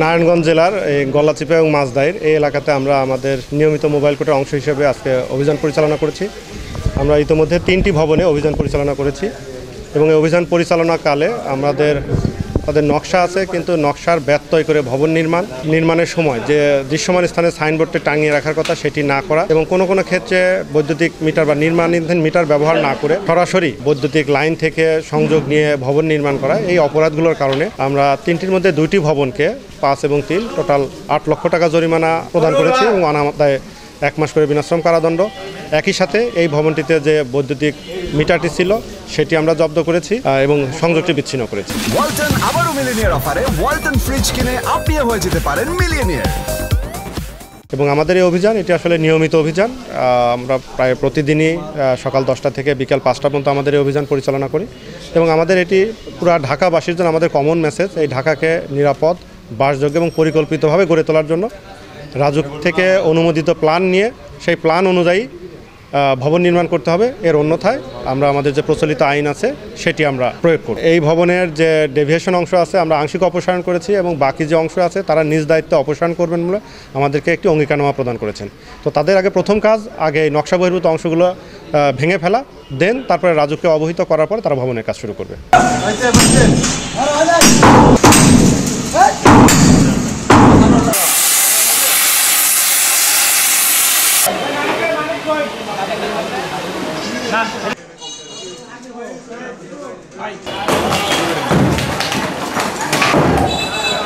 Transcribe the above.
নারায়ণগঞ্জ জেলার এই গলাচিপা এবং মাছদাইর এই এলাকাতে আমরা আমাদের নিয়মিত মোবাইল কোর্টের অংশ হিসেবে আজকে অভিযান পরিচালনা করেছি। আমরা ইতিমধ্যে 3টি ভবনে অভিযান পরিচালনা করেছি এবং এই অভিযান পরিচালনাকালে তাদের নকশা আছে, কিন্তু নকশার ব্যত্যয় করে ভবন নির্মাণের সময় যে দৃশ্যমান স্থানে সাইনবোর্ডটি টাঙিয়ে রাখার কথা সেটি না করা এবং কোনো ক্ষেত্রে বৈদ্যুতিক মিটার বা নির্মাণাধীন মিটার ব্যবহার না করে সরাসরি বৈদ্যুতিক লাইন থেকে সংযোগ নিয়ে ভবন নির্মাণ করা, এই অপরাধগুলোর কারণে আমরা 3টির মধ্যে 2টি ভবনকে 5 এবং 3 টোটাল 8 লক্ষ টাকা জরিমানা প্রদান করেছি এবং অনাদায়ে 1 মাস করে বিনাশ্রম কারাদণ্ড। একই সাথে এই ভবনটিতে যে বৈদ্যুতিক মিটারটি ছিল সেটি আমরা জব্দ করেছি এবং সংযোগটি বিচ্ছিন্ন করেছি। ওয়ালটন আবারও মিলিয়নিয়ার অফারে ওয়ালটন ফ্রিজ কিনে আপনিও হয়ে যেতে পারেন মিলিয়নিয়ার। এবং আমাদের এই অভিযান এটি আসলে নিয়মিত অভিযান। আমরা প্রায় প্রতিদিনই সকাল 10টা থেকে বিকাল 5টা পর্যন্ত আমাদের এই অভিযান পরিচালনা করি এবং আমাদের এটি পুরো ঢাকাবাসীর জন্য আমাদের কমন মেসেজ, এই ঢাকাকে নিরাপদ, বাসযোগ্য এবং পরিকল্পিতভাবে গড়ে তোলার জন্য রাজুক থেকে অনুমোদিত প্ল্যান নিয়ে সেই প্ল্যান অনুযায়ী ভবন নির্মাণ করতে হবে। এর অন্যথায় আমরা আমাদের যে প্রচলিত আইন আছে সেটি আমরা প্রয়োগ করব। এই ভবনের যে ডেভিয়েশন অংশ আছে আমরা আংশিক অপসারণ করেছি এবং বাকি যে অংশ আছে তারা নিজ দায়িত্বে অপসারণ করবেন বলে আমাদেরকে একটি অঙ্গীকারনামা প্রদান করেছেন। তো তাদের আগে প্রথম কাজ নকশা বহির্ভূত অংশগুলো ভেঙে ফেলা, দেন তারপরে রাজুককে অবহিত করার পর তারা ভবনের কাজ শুরু করবে। না